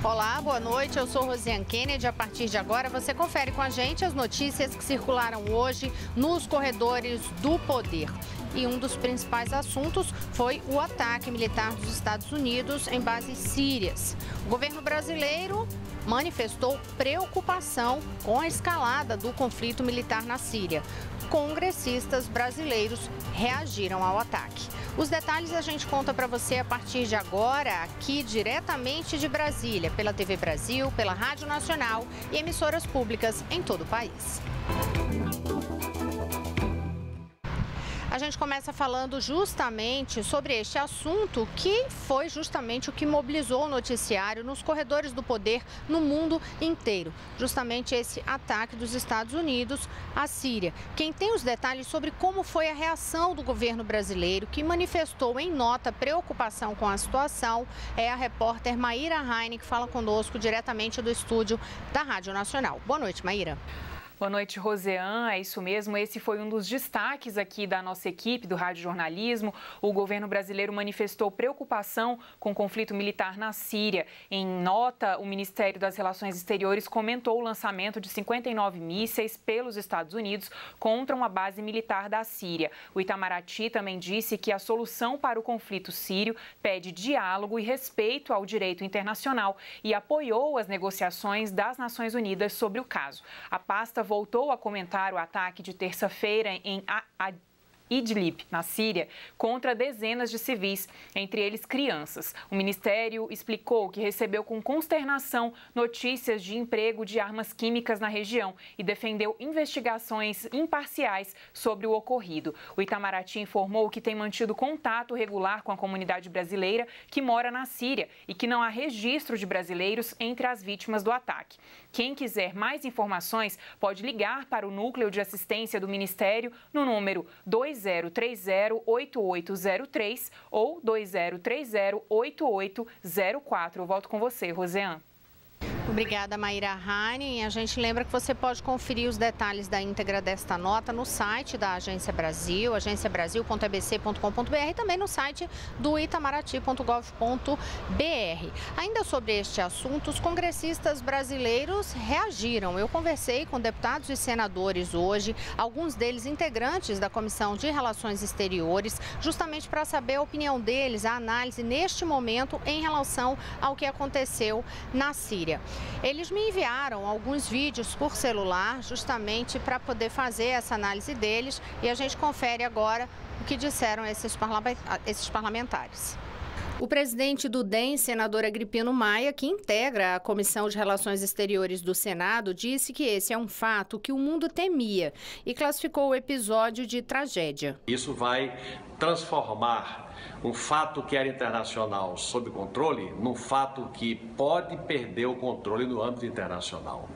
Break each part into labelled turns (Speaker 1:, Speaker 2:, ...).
Speaker 1: Olá, boa noite. Eu sou Rosiane Kennedy. A partir de agora, você confere com a gente as notícias que circularam hoje nos corredores do poder. E um dos principais assuntos foi o ataque militar dos Estados Unidos em bases sírias. O governo brasileiro manifestou preocupação com a escalada do conflito militar na Síria. Congressistas brasileiros reagiram ao ataque. Os detalhes a gente conta para você a partir de agora, aqui diretamente de Brasília, pela TV Brasil, pela Rádio Nacional e emissoras públicas em todo o país. A gente começa falando justamente sobre este assunto, que foi justamente o que mobilizou o noticiário nos corredores do poder no mundo inteiro. Justamente esse ataque dos Estados Unidos à Síria. Quem tem os detalhes sobre como foi a reação do governo brasileiro, que manifestou em nota preocupação com a situação, é a repórter Maíra Heine, que fala conosco diretamente do estúdio da Rádio Nacional. Boa noite, Maíra.
Speaker 2: Boa noite, Rosiane. É isso mesmo, esse foi um dos destaques aqui da nossa equipe do Rádio Jornalismo. O governo brasileiro manifestou preocupação com o conflito militar na Síria. Em nota, o Ministério das Relações Exteriores comentou o lançamento de 59 mísseis pelos Estados Unidos contra uma base militar da Síria. O Itamaraty também disse que a solução para o conflito sírio pede diálogo e respeito ao direito internacional e apoiou as negociações das Nações Unidas sobre o caso. A pasta voltou a comentar o ataque de terça-feira em Idlib, na Síria, contra dezenas de civis, entre eles crianças. O Ministério explicou que recebeu com consternação notícias de emprego de armas químicas na região e defendeu investigações imparciais sobre o ocorrido. O Itamaraty informou que tem mantido contato regular com a comunidade brasileira que mora na Síria e que não há registro de brasileiros entre as vítimas do ataque. Quem quiser mais informações pode ligar para o Núcleo de Assistência do Ministério no número 2030-8803 ou 2030-8804. Eu volto com você, Rosiane.
Speaker 1: Obrigada, Maíra Heine. A gente lembra que você pode conferir os detalhes da íntegra desta nota no site da Agência Brasil, agenciabrasil.abc.com.br e também no site do itamaraty.gov.br. Ainda sobre este assunto, os congressistas brasileiros reagiram. Eu conversei com deputados e senadores hoje, alguns deles integrantes da Comissão de Relações Exteriores, justamente para saber a opinião deles, a análise neste momento em relação ao que aconteceu na Síria. Eles me enviaram alguns vídeos por celular, justamente para poder fazer essa análise deles, e a gente confere agora o que disseram esses parlamentares. O presidente do DEM, senador Agripino Maia, que integra a Comissão de Relações Exteriores do Senado, disse que esse é um fato que o mundo temia e classificou o episódio de tragédia.
Speaker 3: Isso vai transformar um fato que era internacional sob controle num fato que pode perder o controle no âmbito internacional,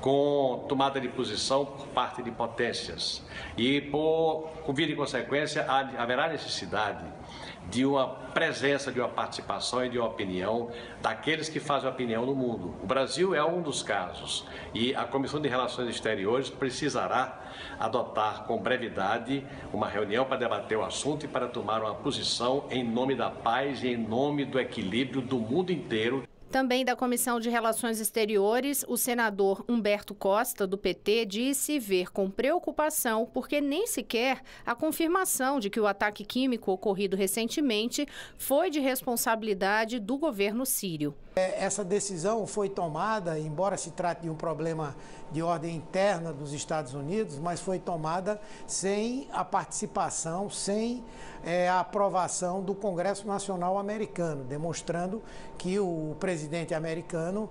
Speaker 3: com tomada de posição por parte de potências. E, por via de consequência, haverá necessidade de uma presença, de uma participação e de uma opinião daqueles que fazem opinião no mundo. O Brasil é um dos casos e a Comissão de Relações Exteriores precisará adotar com brevidade uma reunião para debater o assunto e para tomar uma posição em nome da paz e em nome do equilíbrio do mundo inteiro.
Speaker 1: Também da Comissão de Relações Exteriores, o senador Humberto Costa, do PT, disse ver com preocupação porque nem sequer a confirmação de que o ataque químico ocorrido recentemente foi de responsabilidade do governo sírio.
Speaker 4: Essa decisão foi tomada, embora se trate de um problema de ordem interna dos Estados Unidos, mas foi tomada sem a participação, sem a aprovação do Congresso Nacional Americano, demonstrando que o presidente americano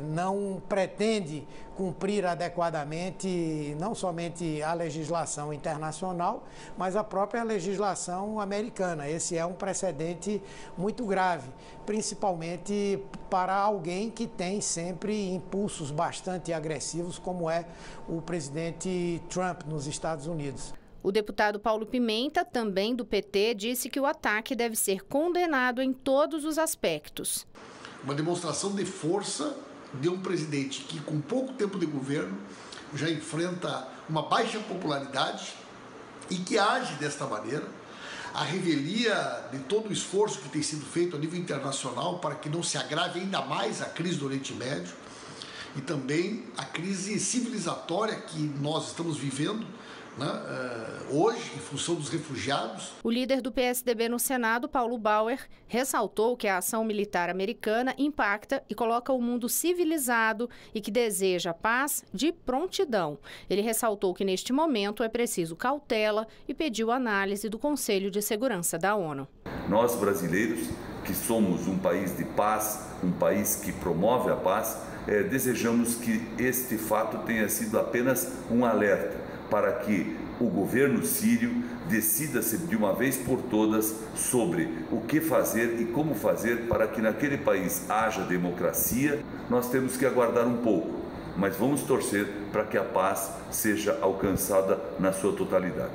Speaker 4: não pretende cumprir adequadamente não somente a legislação internacional, mas a própria legislação americana. Esse é um precedente muito grave, principalmente para alguém que tem sempre impulsos bastante agressivos, como é o presidente Trump nos Estados Unidos.
Speaker 1: O deputado Paulo Pimenta, também do PT, disse que o ataque deve ser condenado em todos os aspectos.
Speaker 5: Uma demonstração de força de um presidente que, com pouco tempo de governo, já enfrenta uma baixa popularidade e que age desta maneira, a revelia de todo o esforço que tem sido feito a nível internacional para que não se agrave ainda mais a crise do Oriente Médio e também a crise civilizatória que nós estamos vivendo, né, hoje, em função dos refugiados.
Speaker 1: O líder do PSDB no Senado, Paulo Bauer, ressaltou que a ação militar americana impacta e coloca o mundo civilizado e que deseja paz de prontidão. Ele ressaltou que neste momento é preciso cautela e pediu análise do Conselho de Segurança da ONU.
Speaker 6: Nós, brasileiros, que somos um país de paz, um país que promove a paz, desejamos que este fato tenha sido apenas um alerta para que o governo sírio decida-se de uma vez por todas sobre o que fazer e como fazer para que naquele país haja democracia. Nós temos que aguardar um pouco, mas vamos torcer para que a paz seja alcançada na sua totalidade.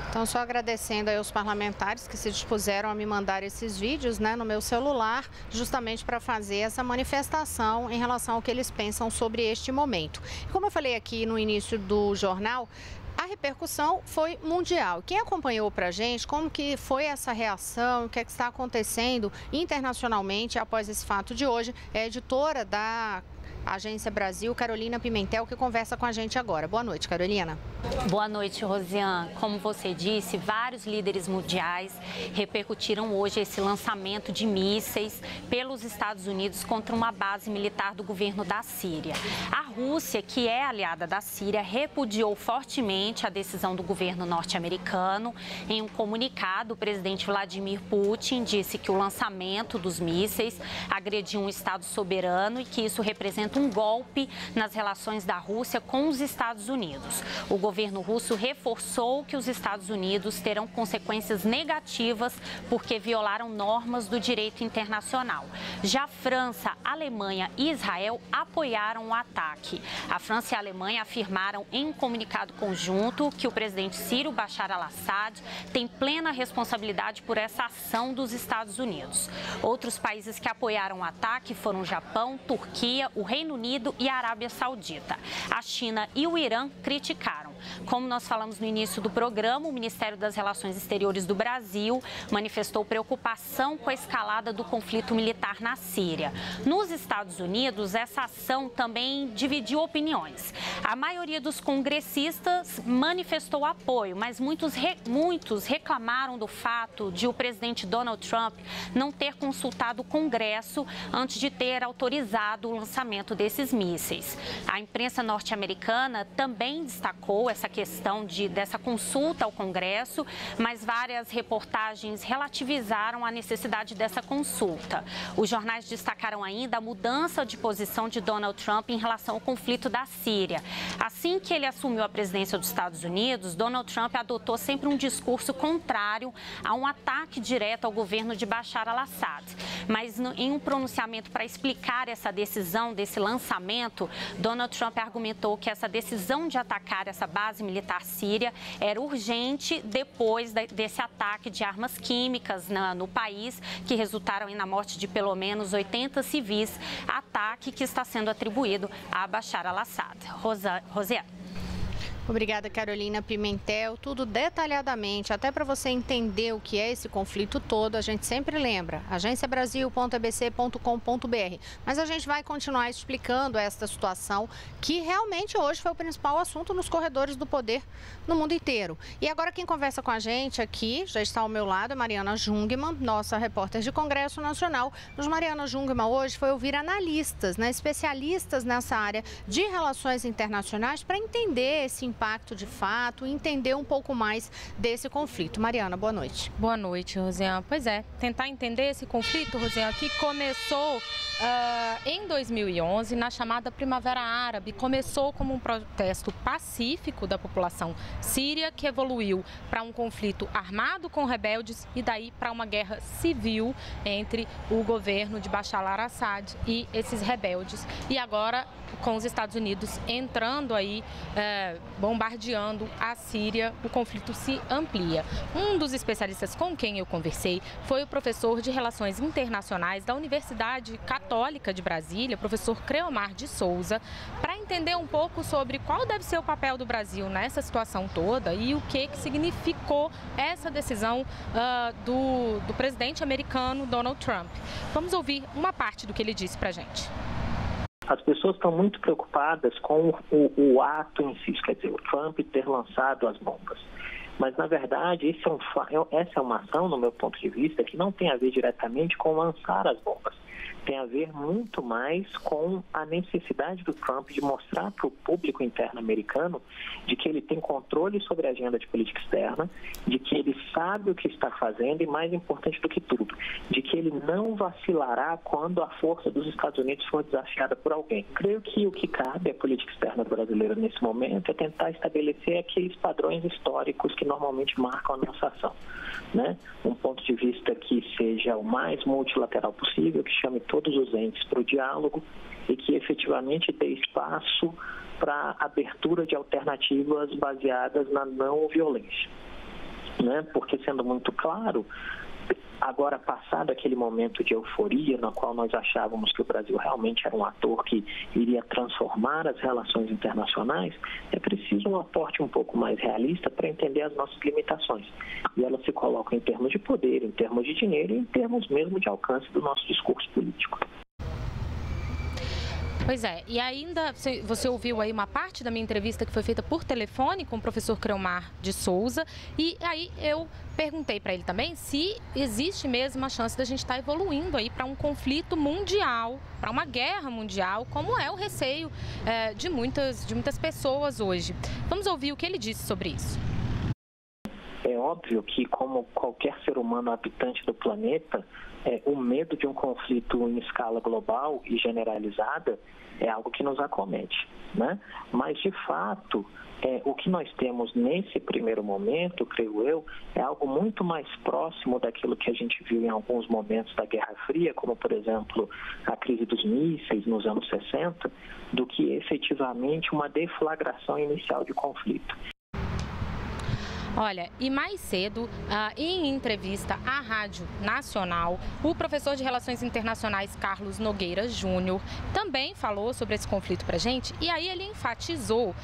Speaker 1: Então, só agradecendo aí aos parlamentares que se dispuseram a me mandar esses vídeos, né, no meu celular, justamente para fazer essa manifestação em relação ao que eles pensam sobre este momento. E como eu falei aqui no início do jornal, a repercussão foi mundial. Quem acompanhou para a gente como que foi essa reação, o que é que está acontecendo internacionalmente após esse fato de hoje, é a editora da Agência Brasil, Carolina Pimentel, que conversa com a gente agora. Boa noite, Carolina.
Speaker 7: Boa noite, Rosiane. Como você disse, vários líderes mundiais repercutiram hoje esse lançamento de mísseis pelos Estados Unidos contra uma base militar do governo da Síria. A Rússia, que é aliada da Síria, repudiou fortemente a decisão do governo norte-americano. Em um comunicado, o presidente Vladimir Putin disse que o lançamento dos mísseis agrediu um Estado soberano e que isso representa um golpe nas relações da Rússia com os Estados Unidos. O governo russo reforçou que os Estados Unidos terão consequências negativas porque violaram normas do direito internacional. Já França, Alemanha e Israel apoiaram o ataque. A França e a Alemanha afirmaram em um comunicado conjunto que o presidente sírio Bashar al-Assad tem plena responsabilidade por essa ação dos Estados Unidos. Outros países que apoiaram o ataque foram o Japão, Turquia, o Reino Unido e a Arábia Saudita. A China e o Irã criticaram. Como nós falamos no início do programa, o Ministério das Relações Exteriores do Brasil manifestou preocupação com a escalada do conflito militar na Síria. Nos Estados Unidos, essa ação também dividiu opiniões. A maioria dos congressistas manifestou apoio, mas muitos reclamaram do fato de o presidente Donald Trump não ter consultado o Congresso antes de ter autorizado o lançamento desses mísseis. A imprensa norte-americana também destacou essa questão dessa consulta ao Congresso, mas várias reportagens relativizaram a necessidade dessa consulta. Os jornais destacaram ainda a mudança de posição de Donald Trump em relação ao conflito da Síria. Assim que ele assumiu a presidência dos Estados Unidos, Donald Trump adotou sempre um discurso contrário a um ataque direto ao governo de Bashar al-Assad. Mas em um pronunciamento para explicar essa decisão, desse lançamento, Donald Trump argumentou que essa decisão de atacar essa base militar síria era urgente depois desse ataque de armas químicas no país, que resultaram na morte de pelo menos 80 civis, ataque que está sendo atribuído a Bashar al-Assad. Rosiane.
Speaker 1: Obrigada, Carolina Pimentel. Tudo detalhadamente, até para você entender o que é esse conflito todo, a gente sempre lembra, agenciabrasil.abc.com.br. Mas a gente vai continuar explicando esta situação, que realmente hoje foi o principal assunto nos corredores do poder no mundo inteiro. E agora quem conversa com a gente aqui, já está ao meu lado, é Mariana Jungmann, nossa repórter de Congresso Nacional. Mas Mariana Jungmann hoje foi ouvir analistas, especialistas nessa área de relações internacionais para entender esse impacto de fato e entender um pouco mais desse conflito. Mariana, boa noite.
Speaker 8: Boa noite, Rosiane. Pois é, tentar entender esse conflito, Rosiane, que começou em 2011, na chamada Primavera Árabe. Começou como um protesto pacífico da população síria, que evoluiu para um conflito armado com rebeldes e daí para uma guerra civil entre o governo de Bashar al-Assad e esses rebeldes. E agora, com os Estados Unidos entrando aí, bombardeando a Síria, o conflito se amplia. Um dos especialistas com quem eu conversei foi o professor de Relações Internacionais da Universidade Católica de Brasília, professor Creomar de Souza, para entender um pouco sobre qual deve ser o papel do Brasil nessa situação toda e o que significou essa decisão do presidente americano Donald Trump. Vamos ouvir uma parte do que ele disse pra gente.
Speaker 9: As pessoas estão muito preocupadas com o ato em si, quer dizer, o Trump ter lançado as bombas. Mas, na verdade, essa é uma ação, no meu ponto de vista, que não tem a ver diretamente com lançar as bombas. Tem a ver muito mais com a necessidade do Trump de mostrar para o público interno americano de que ele tem controle sobre a agenda de política externa, de que ele sabe o que está fazendo e, mais importante do que tudo, de que ele não vacilará quando a força dos Estados Unidos for desafiada por alguém. Creio que o que cabe à política externa brasileira nesse momento é tentar estabelecer aqueles padrões históricos que normalmente marcam a nossa ação, né? Um ponto de vista que seja o mais multilateral possível, que chame todos os entes para o diálogo e que efetivamente dê espaço para a abertura de alternativas baseadas na não violência, né? Porque, sendo muito claro, agora passado aquele momento de euforia no qual nós achávamos que o Brasil realmente era um ator que iria transformar as relações internacionais, é preciso um aporte um pouco mais realista para entender as nossas limitações. E elas se colocam em termos de poder, em termos de dinheiro e em termos mesmo de alcance do nosso discurso político.
Speaker 8: Pois é, e ainda você ouviu aí uma parte da minha entrevista que foi feita por telefone com o professor Creomar de Souza, e aí eu perguntei para ele também se existe mesmo a chance da gente estar evoluindo aí para um conflito mundial, para uma guerra mundial, como é o receio de muitas pessoas hoje. Vamos ouvir o que ele disse sobre isso.
Speaker 9: É óbvio que, como qualquer ser humano habitante do planeta, o medo de um conflito em escala global e generalizada é algo que nos acomete, né? Mas, de fato, o que nós temos nesse primeiro momento, creio eu, é algo muito mais próximo daquilo que a gente viu em alguns momentos da Guerra Fria, como, por exemplo, a crise dos mísseis nos anos 60, do que efetivamente uma deflagração inicial de conflito.
Speaker 8: Olha, e mais cedo, em entrevista à Rádio Nacional, o professor de Relações Internacionais Carlos Nogueira Júnior também falou sobre esse conflito pra gente, e aí ele enfatizou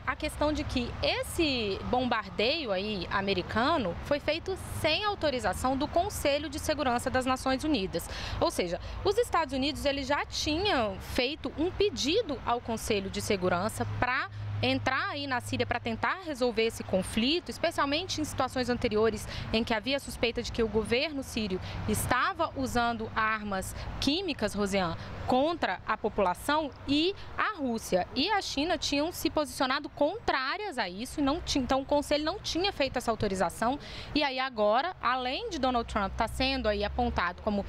Speaker 8: a questão de que esse bombardeio aí americano foi feito sem autorização do Conselho de Segurança das Nações Unidas. Ou seja, os Estados Unidos eles já tinham feito um pedido ao Conselho de Segurança para entrar aí na Síria para tentar resolver esse conflito, especialmente em situações anteriores em que havia suspeita de que o governo sírio estava usando armas químicas, Rosiane, contra a população, e a Rússia e a China tinham se posicionado contrárias a isso, então o Conselho não tinha feito essa autorização. E aí agora, além de Donald Trump estar sendo aí apontado como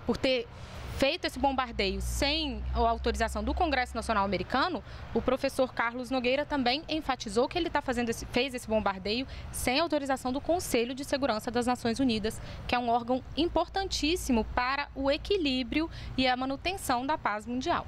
Speaker 8: por ter feito esse bombardeio sem a autorização do Congresso Nacional Americano, o professor Carlos Nogueira também enfatizou que ele fez esse bombardeio sem autorização do Conselho de Segurança das Nações Unidas, que é um órgão importantíssimo para o equilíbrio e a manutenção da paz mundial.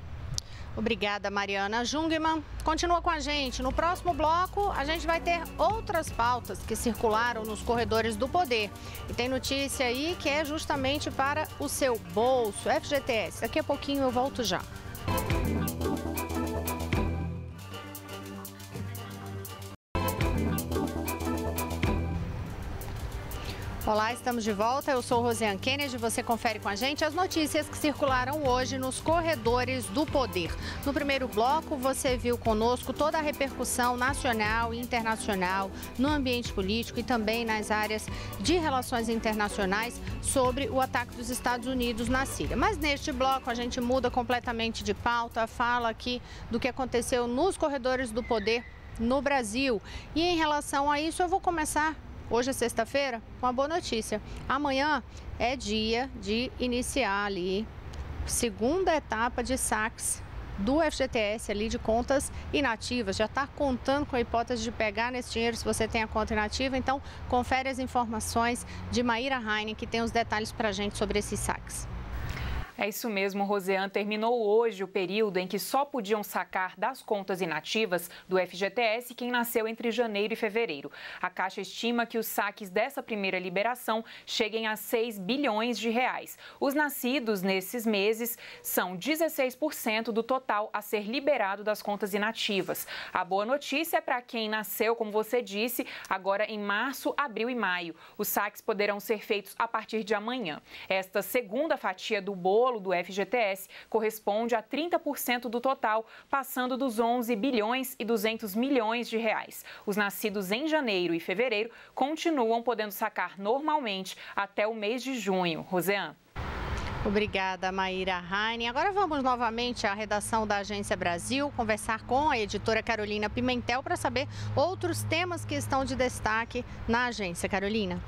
Speaker 1: Obrigada, Mariana Jungmann. Continua com a gente. No próximo bloco, a gente vai ter outras pautas que circularam nos corredores do poder. E tem notícia aí que é justamente para o seu bolso, FGTS. Daqui a pouquinho eu volto já. Olá, estamos de volta. Eu sou Rosiane Kennedy. Você confere com a gente as notícias que circularam hoje nos corredores do poder. No primeiro bloco, você viu conosco toda a repercussão nacional e internacional no ambiente político e também nas áreas de relações internacionais sobre o ataque dos Estados Unidos na Síria. Mas neste bloco a gente muda completamente de pauta, fala aqui do que aconteceu nos corredores do poder no Brasil. E em relação a isso, eu vou começar. Hoje é sexta-feira, uma boa notícia. Amanhã é dia de iniciar ali a segunda etapa de saques do FGTS ali de contas inativas. Já está contando com a hipótese de pegar nesse dinheiro se você tem a conta inativa. Então, confere as informações de Maíra Heine, que tem os detalhes para a gente sobre esses saques.
Speaker 2: É isso mesmo, Roseane. Terminou hoje o período em que só podiam sacar das contas inativas do FGTS quem nasceu entre janeiro e fevereiro. A Caixa estima que os saques dessa primeira liberação cheguem a 6 bilhões de reais. Os nascidos nesses meses são 16% do total a ser liberado das contas inativas. A boa notícia é para quem nasceu, como você disse, agora em março, abril e maio. Os saques poderão ser feitos a partir de amanhã. Esta segunda fatia do bolo do FGTS corresponde a 30% do total, passando dos 11 bilhões e 200 milhões de reais. Os nascidos em janeiro e fevereiro continuam podendo sacar normalmente até o mês de junho. Roseane.
Speaker 1: Obrigada, Maíra Heine. Agora vamos novamente à redação da Agência Brasil, conversar com a editora Carolina Pimentel para saber outros temas que estão de destaque na agência. Carolina.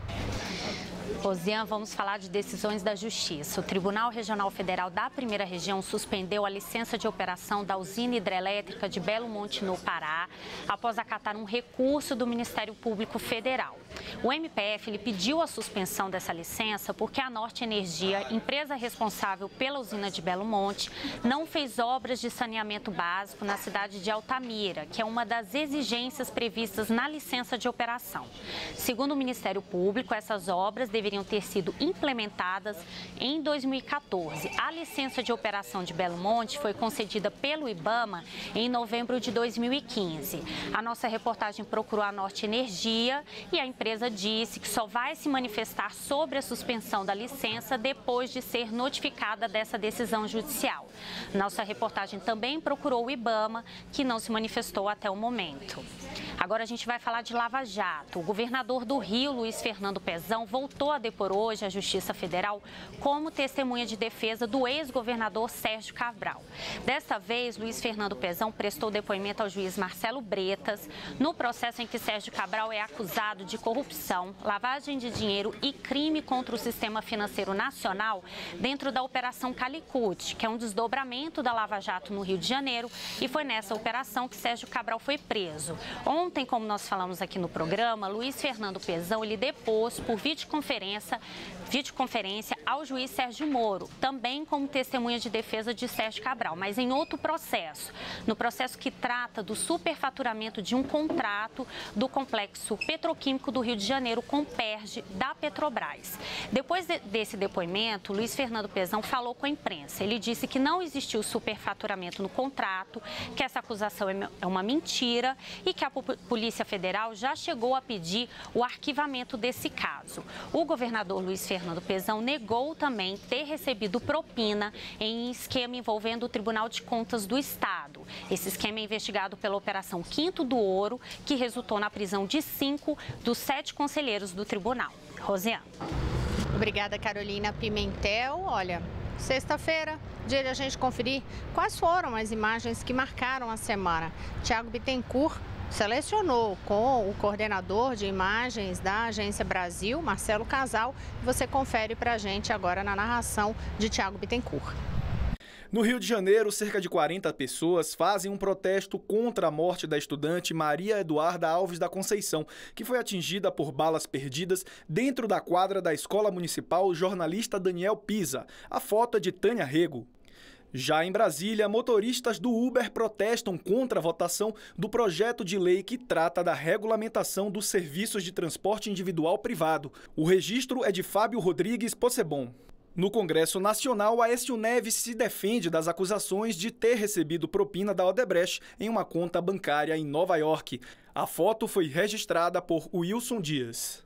Speaker 7: Roseane, vamos falar de decisões da Justiça. O Tribunal Regional Federal da Primeira Região suspendeu a licença de operação da usina hidrelétrica de Belo Monte, no Pará, após acatar um recurso do Ministério Público Federal. O MPF pediu a suspensão dessa licença porque a Norte Energia, empresa responsável pela usina de Belo Monte, não fez obras de saneamento básico na cidade de Altamira, que é uma das exigências previstas na licença de operação. Segundo o Ministério Público, essas obras deveriam ter sido implementadas em 2014. A licença de operação de Belo Monte foi concedida pelo IBAMA em novembro de 2015. A nossa reportagem procurou a Norte Energia e a empresa disse que só vai se manifestar sobre a suspensão da licença depois de ser notificada dessa decisão judicial. Nossa reportagem também procurou o IBAMA, que não se manifestou até o momento. Agora a gente vai falar de Lava Jato. O governador do Rio, Luiz Fernando Pezão, voltou a depor hoje à Justiça Federal como testemunha de defesa do ex-governador Sérgio Cabral. Desta vez, Luiz Fernando Pezão prestou depoimento ao juiz Marcelo Bretas no processo em que Sérgio Cabral é acusado de corrupção, lavagem de dinheiro e crime contra o sistema financeiro nacional dentro da Operação Calicut, que é um desdobramento da Lava Jato no Rio de Janeiro, e foi nessa operação que Sérgio Cabral foi preso. Ontem, como nós falamos aqui no programa, Luiz Fernando Pezão ele depôs por videoconferência ao juiz Sérgio Moro, também como testemunha de defesa de Sérgio Cabral, mas em outro processo, no processo que trata do superfaturamento de um contrato do complexo petroquímico do Rio de Janeiro com PERJ da Petrobras. Depois desse depoimento, Luiz Fernando Pezão falou com a imprensa. Ele disse que não existiu superfaturamento no contrato, que essa acusação é uma mentira e que a Polícia Federal já chegou a pedir o arquivamento desse caso. O governador Luiz Fernando Pezão negou também ter recebido propina em esquema envolvendo o Tribunal de Contas do Estado. Esse esquema é investigado pela Operação Quinto do Ouro, que resultou na prisão de 5 dos 7 conselheiros do tribunal. Roseane.
Speaker 1: Obrigada, Carolina Pimentel. Olha, sexta-feira, dia de a gente conferir quais foram as imagens que marcaram a semana. Tiago Bittencourt selecionou com o coordenador de imagens da Agência Brasil, Marcelo Casal. Você confere para a gente agora na narração de Tiago Bittencourt.
Speaker 10: No Rio de Janeiro, cerca de 40 pessoas fazem um protesto contra a morte da estudante Maria Eduarda Alves da Conceição, que foi atingida por balas perdidas dentro da quadra da Escola Municipal Jornalista Daniel Pisa. A foto é de Tânia Rego. Já em Brasília, motoristas do Uber protestam contra a votação do projeto de lei que trata da regulamentação dos serviços de transporte individual privado. O registro é de Fábio Rodrigues Possebon. No Congresso Nacional, Aécio Neves se defende das acusações de ter recebido propina da Odebrecht em uma conta bancária em Nova York. A foto foi registrada por Wilson Dias.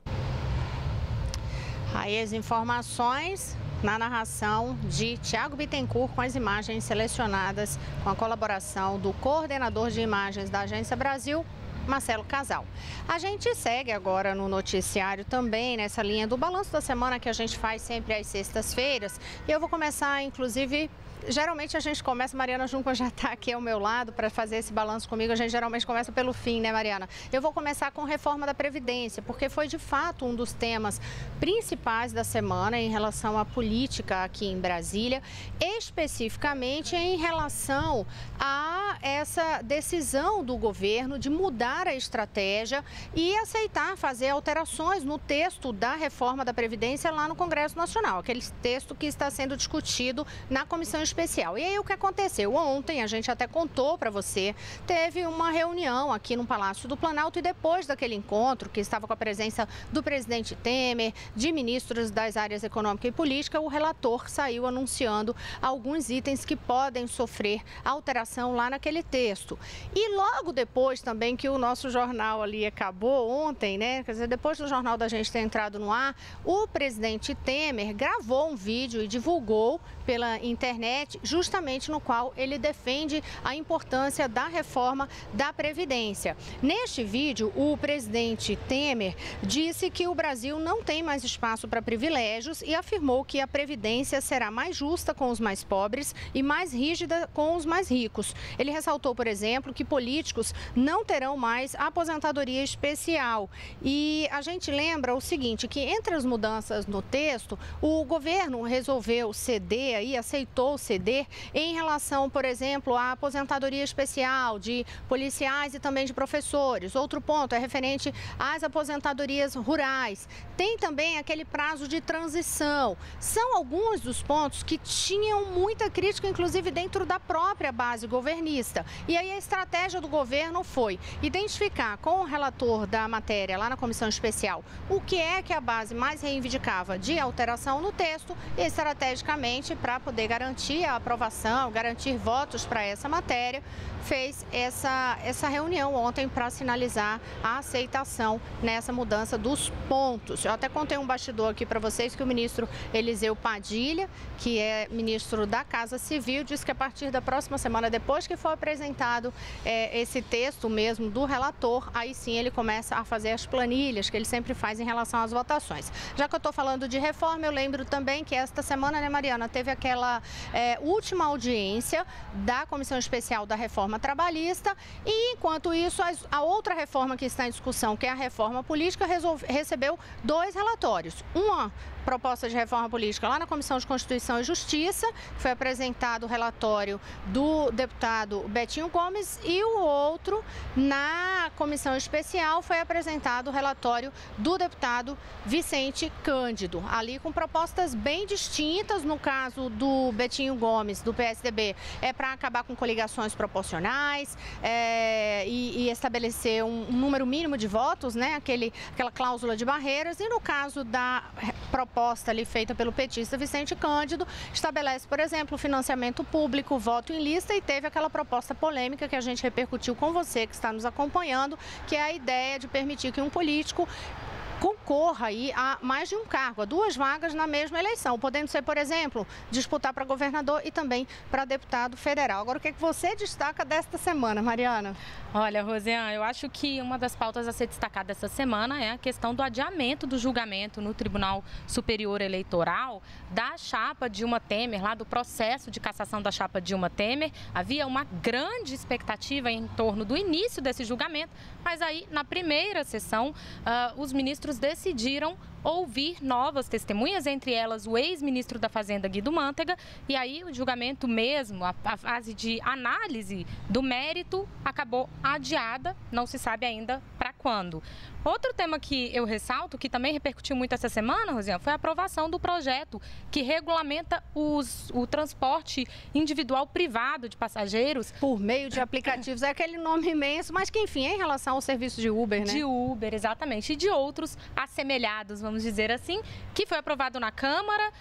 Speaker 1: Aí as informações na narração de Tiago Bittencourt, com as imagens selecionadas com a colaboração do coordenador de imagens da Agência Brasil, Marcelo Casal. A gente segue agora no noticiário também nessa linha do balanço da semana que a gente faz sempre às sextas-feiras. E eu vou começar, inclusive, geralmente a gente começa, Mariana Junco já está aqui ao meu lado para fazer esse balanço comigo, a gente geralmente começa pelo fim, né, Mariana? Eu vou começar com reforma da Previdência, porque foi de fato um dos temas principais da semana em relação à política aqui em Brasília, especificamente em relação a essa decisão do governo de mudar a estratégia e aceitar fazer alterações no texto da reforma da Previdência lá no Congresso Nacional, aquele texto que está sendo discutido na comissão especial. E aí o que aconteceu? Ontem, a gente até contou para você, teve uma reunião aqui no Palácio do Planalto e depois daquele encontro, que estava com a presença do presidente Temer, de ministros das áreas econômica e política, o relator saiu anunciando alguns itens que podem sofrer alteração lá naquele texto. E logo depois também que o nosso jornal ali acabou ontem, né? Quer dizer, depois do jornal da gente ter entrado no ar, o presidente Temer gravou um vídeo e divulgou pela internet, justamente no qual ele defende a importância da reforma da Previdência. Neste vídeo, o presidente Temer disse que o Brasil não tem mais espaço para privilégios e afirmou que a Previdência será mais justa com os mais pobres e mais rígida com os mais ricos. Ele ressaltou, por exemplo, que políticos não terão mais aposentadoria especial. E a gente lembra o seguinte, que entre as mudanças no texto, o governo resolveu ceder aí, aceitou ceder em relação, por exemplo, à aposentadoria especial de policiais e também de professores. Outro ponto é referente às aposentadorias rurais. Tem também aquele prazo de transição. São alguns dos pontos que tinham muita crítica, inclusive dentro da própria base governista. E aí a estratégia do governo foi identificar com o relator da matéria lá na comissão especial o que é que a base mais reivindicava de alteração no texto e estrategicamente para poder garantir a aprovação, garantir votos para essa matéria, fez essa reunião ontem para sinalizar a aceitação nessa mudança dos pontos. Eu até contei um bastidor aqui para vocês que o ministro Eliseu Padilha, que é ministro da Casa Civil, disse que a partir da próxima semana, depois que for apresentado esse texto mesmo do relator, aí sim ele começa a fazer as planilhas que ele sempre faz em relação às votações. Já que eu estou falando de reforma, eu lembro também que esta semana, né, Mariana, teve aquela última audiência da Comissão Especial da Reforma Trabalhista e, enquanto isso, a outra reforma que está em discussão, que é a reforma política, recebeu 2 relatórios. Uma proposta de reforma política lá na Comissão de Constituição e Justiça, foi apresentado o relatório do deputado Betinho Gomes, e o outro, na Comissão Especial, foi apresentado o relatório do deputado Vicente Cândido, ali com propostas bem distintas. No caso do Betinho Gomes, do PSDB, é para acabar com coligações proporcionais e estabelecer um número mínimo de votos, né? Aquela cláusula de barreiras. E no caso da proposta ali feita pelo petista Vicente Cândido, estabelece, por exemplo, o financiamento público, voto em lista, e teve aquela proposta polêmica que a gente repercutiu com você que está nos acompanhando, que é a ideia de permitir que um político concorra aí a mais de um cargo, a 2 vagas na mesma eleição, podendo ser, por exemplo, disputar para governador e também para deputado federal. Agora, o que você destaca desta semana, Mariana?
Speaker 8: Olha, Rosiane, eu acho que uma das pautas a ser destacada essa semana é a questão do adiamento do julgamento no Tribunal Superior Eleitoral da chapa Dilma Temer, lá do processo de cassação da chapa Dilma Temer. Havia uma grande expectativa em torno do início desse julgamento, mas aí, na primeira sessão, os ministros decidiram ouvir novas testemunhas, entre elas o ex-ministro da Fazenda, Guido Mantega, e aí o julgamento mesmo, a fase de análise do mérito acabou adiada, não se sabe ainda para quando. Outro tema que eu ressalto, que também repercutiu muito essa semana, Rosiane, foi a aprovação do projeto que regulamenta o transporte individual privado de passageiros.
Speaker 1: Por meio de aplicativos, é aquele nome imenso, mas que, enfim, é em relação ao serviço de Uber, né?
Speaker 8: De Uber, exatamente, e de outros assemelhados, vamos dizer assim, que foi aprovado na Câmara,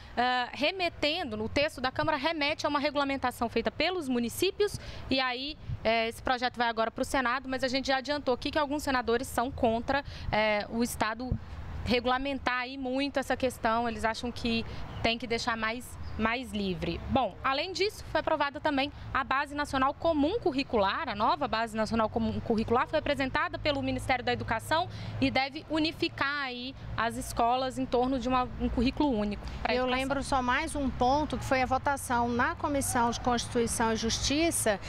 Speaker 8: remetendo, no texto da Câmara, remete a uma regulamentação feita pelos municípios, e aí esse projeto vai agora para o Senado, mas a gente já adiantou aqui que alguns senadores são contra o Estado regulamentar aí muito essa questão, eles acham que tem que deixar mais livre. Bom, além disso, foi aprovada também a Base Nacional Comum Curricular. A nova Base Nacional Comum Curricular foi apresentada pelo Ministério da Educação e deve unificar aí as escolas em torno de um currículo único.
Speaker 1: Eu lembro só mais um ponto, que foi a votação na Comissão de Constituição e Justiça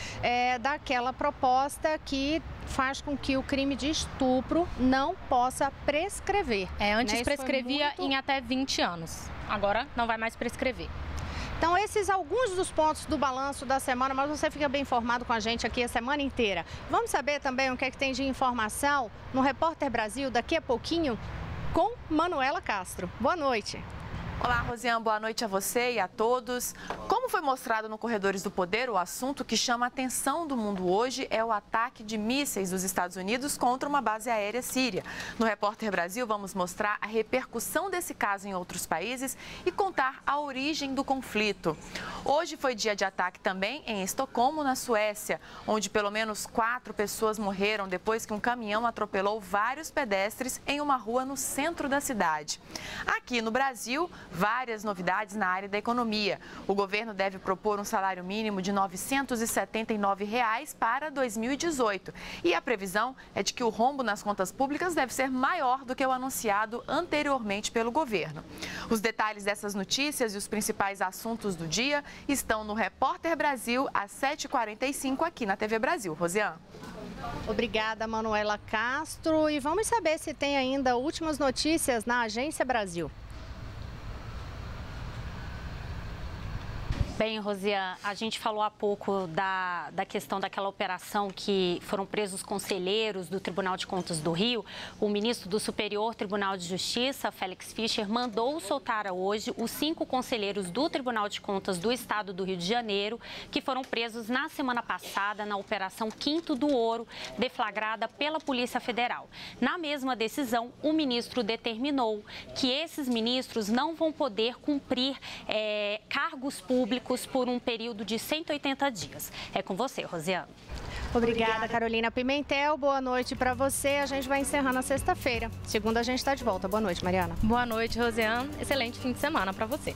Speaker 1: daquela proposta que faz com que o crime de estupro não possa prescrever.
Speaker 8: Antes prescrevia em até 20 anos. Agora não vai mais prescrever.
Speaker 1: Então, esses alguns dos pontos do balanço da semana, mas você fica bem informado com a gente aqui a semana inteira. Vamos saber também o que é que tem de informação no Repórter Brasil daqui a pouquinho com Manuela Castro. Boa noite.
Speaker 11: Olá, Rosiane, boa noite a você e a todos. Como foi mostrado no Corredores do Poder, o assunto que chama a atenção do mundo hoje é o ataque de mísseis dos Estados Unidos contra uma base aérea síria. No Repórter Brasil, vamos mostrar a repercussão desse caso em outros países e contar a origem do conflito. Hoje foi dia de ataque também em Estocolmo, na Suécia, onde pelo menos 4 pessoas morreram depois que um caminhão atropelou vários pedestres em uma rua no centro da cidade. Aqui no Brasil, várias novidades na área da economia. O governo deve propor um salário mínimo de R$ 979 para 2018. E a previsão é de que o rombo nas contas públicas deve ser maior do que o anunciado anteriormente pelo governo. Os detalhes dessas notícias e os principais assuntos do dia estão no Repórter Brasil, às 7h45, aqui na TV Brasil. Rosiane.
Speaker 1: Obrigada, Manuela Castro. E vamos saber se tem ainda últimas notícias na Agência Brasil.
Speaker 7: Bem, Rosiane, a gente falou há pouco da questão daquela operação que foram presos conselheiros do Tribunal de Contas do Rio. O ministro do Superior Tribunal de Justiça, Félix Fischer, mandou soltar hoje os 5 conselheiros do Tribunal de Contas do Estado do Rio de Janeiro, que foram presos na semana passada na Operação Quinto do Ouro, deflagrada pela Polícia Federal. Na mesma decisão, o ministro determinou que esses ministros não vão poder cumprir cargos públicos por um período de 180 dias. É com você, Rosiane.
Speaker 1: Obrigada, Carolina Pimentel. Boa noite para você. A gente vai encerrando a sexta-feira. Segunda a gente está de volta. Boa noite, Mariana.
Speaker 8: Boa noite, Rosiane. Excelente fim de semana para você.